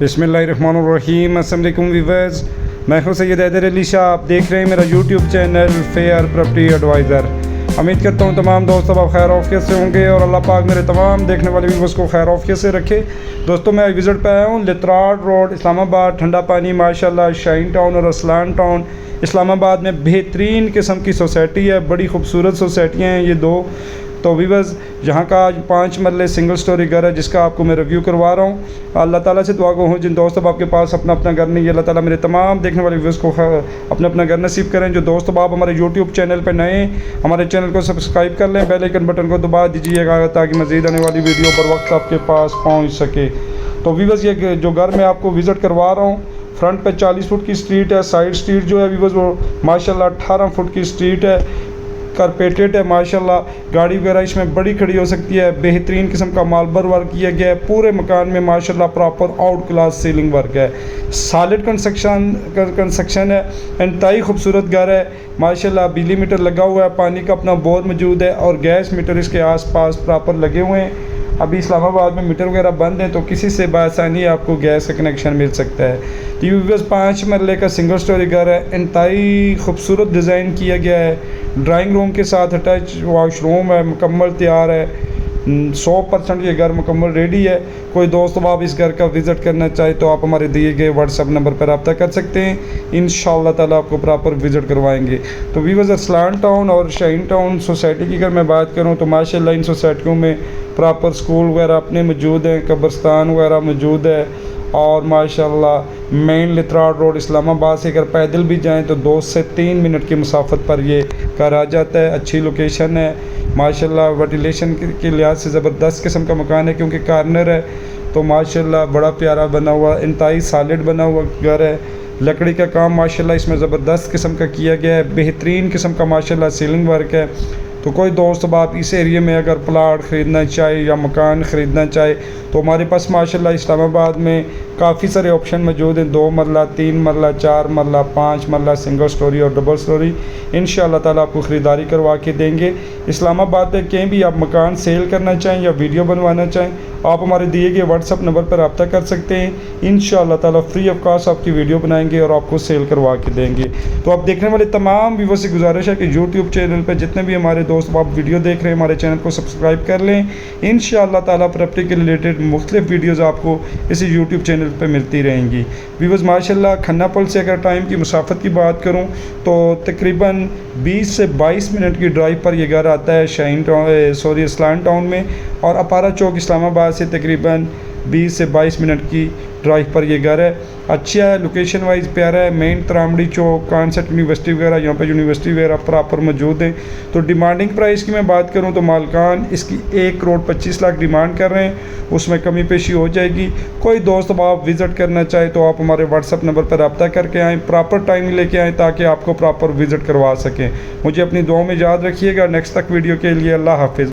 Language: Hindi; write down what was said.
बिस्मिल्लाहिर्रहमानिर्रहीम। अस्सलाम वालेकुम व्यूअर्स, मैं हूं सैयद हैदर अली शाह। आप देख रहे हैं मेरा YouTube channel fair property adviser. उम्मीद करता हूं तमाम दोस्तों आप खैर आफियत से होंगे और अल्लाह पाक मेरे तमाम देखने वाले व्यूअर्स को खैर आफियत से रखे। दोस्तों मैं विज़िट पे आया हूँ लितराड रोड इस्लामाबाद, ठंडा पानी माशाल्लाह, शाइन टाउन और असलान टाउन इस्लामाबाद में बेहतरीन किस्म की सोसाइटी है। बड़ी खूबसूरत सोसाइटियाँ हैं ये दो। तो वीवर्स, यहाँ का आज 5 मरले सिंगल स्टोरी घर है जिसका आपको मैं रिव्यू करवा रहा हूँ। अल्लाह ताला से दुआ हूँ जिन दोस्तों आपके पास अपना अपना घर नहीं है, अल्लाह ताला मेरे तमाम देखने वाले व्यूअर्स को अपना अपना घर नसीब करें। जो दोस्तों आप हमारे यूट्यूब चैनल पर नए, हमारे चैनल को सब्सक्राइब कर लें, बेल आइकन बटन को दबा दीजिएगा ताकि मज़ीद आने वाली वीडियो बर वक्त आपके पास पहुँच सके। तो वीवर्स, ये जो घर मैं आपको विज़िट करवा रहा हूँ, फ्रंट पे 40 फुट की स्ट्रीट है, साइड स्ट्रीट जो है वीवर्स वो माशाल्लाह 18 फुट की स्ट्रीट है, कारपेटेड है माशाल्लाह। गाड़ी वगैरह इसमें बड़ी खड़ी हो सकती है। बेहतरीन किस्म का मार्बल वर्क किया गया है पूरे मकान में माशाल्लाह। Proper out class ceiling work है, सॉलिड कंस्ट्रक्शन है। इंतहाई खूबसूरत घर है माशाल्लाह। बिजली मीटर लगा हुआ है, पानी का अपना बोर मौजूद है और गैस मीटर इसके आसपास प्रॉपर लगे हुए हैं। अभी इस्लामाबाद में मीटर वगैरह बंद हैं तो किसी से बआसानी आपको गैस का कनेक्शन मिल सकता है। तो ये बस 5 मरले का सिंगल स्टोरी घर है। इंतहाई खूबसूरत डिज़ाइन किया गया है। ड्राइंग रूम के साथ अटैच वॉशरूम है, मुकम्मल तैयार है। 100% ये घर मुकम्मल रेडी है। कोई दोस्त आप इस घर का विज़िट करना चाहे तो आप हमारे दिए गए व्हाट्सअप नंबर पर रब्ता कर सकते हैं। इंशाअल्लाह ताला आपको प्रॉपर विज़िट करवाएंगे। तो वीवर्स, असलान टाउन और शाइन टाउन सोसाइटी की अगर मैं बात करूं तो माशाल्लाह इन सोसाइटियों में प्रॉपर स्कूल वगैरह अपने मौजूद हैं, कब्रस्तान वगैरह मौजूद है और माशाल्लाह मेन लितराड रोड इस्लामाबाद से अगर पैदल भी जाएं तो 2 से 3 मिनट की मुसाफत पर ये घर आ जाता है। अच्छी लोकेशन है माशाल्लाह। वेंटिलेशन के लिहाज से ज़बरदस्त किस्म का मकान है क्योंकि कॉर्नर है तो माशाल्लाह बड़ा प्यारा बना हुआ, इंतहाई सॉलिड बना हुआ घर है। लकड़ी का काम माशाल्लाह इसमें ज़बरदस्त किस्म का किया गया है। बेहतरीन किस्म का माशाल्लाह सीलिंग वर्क है। तो कोई दोस्त आप इस एरिया में अगर प्लाट ख़रीदना चाहे या मकान ख़रीदना चाहे तो हमारे पास माशाल्लाह इस्लामाबाद में काफ़ी सारे ऑप्शन मौजूद हैं। 2 मरला, 3 मरला, 4 मरला, 5 मरला, सिंगल स्टोरी और डबल स्टोरी इंशाअल्लाह ताला आपको ख़रीदारी करवा के देंगे। इस्लामाबाद में कहीं भी आप मकान सेल करना चाहें या वीडियो बनवाना चाहें आप हमारे दिए गए व्हाट्सअप नंबर पर रब्ता कर सकते हैं। इंशाअल्लाह ताला फ्री ऑफ कॉस्ट आपकी वीडियो बनाएंगे और आपको सेल करवा के देंगे। तो आप देखने वाले तमाम व्यूअर्स से गुजारिश है कि यूट्यूब चैनल पर जितने भी हमारे दोस्त आप वीडियो देख रहे हैं हमारे चैनल को सब्सक्राइब कर लें। इंशाअल्लाह ताला प्रॉपर्टी के रिलेटेड मुख्तलिफ वीडियोज़ आपको इसी यूट्यूब चैनल पर मिलती रहेंगी। व्यूअर्स माशाल्लाह, खन्ना पुल से अगर टाइम की मुसाफत की बात करूँ तो तकरीबन 20 से 22 मिनट की ड्राइव पर यह घर आता है असलान टाउन में। और अपारा चौक इस्लामाबाद से तकरीबन 20 से 22 मिनट की ड्राइव पर ये घर है। अच्छा है, लोकेशन वाइज प्यारा है। मेन तरामड़ी चौक, कॉन्सेप्ट यूनिवर्सिटी वगैरह, यहाँ पर यूनिवर्सिटी वगैरह प्रॉपर मौजूद हैं। तो डिमांडिंग प्राइस की मैं बात करूँ तो मालकान इसकी 1 करोड़ 25 लाख डिमांड कर रहे हैं, उसमें कमी पेशी हो जाएगी। कोई दोस्त आप विज़िट करना चाहे तो आप हमारे व्हाट्सअप नंबर पर रब्ता करके आएँ, प्रॉपर टाइम लेके आएँ ताकि आपको प्रॉपर विज़िट करवा सकें। मुझे अपनी दुआ में याद रखिएगा। नेक्स्ट तक वीडियो के लिए अल्लाह हाफिज़।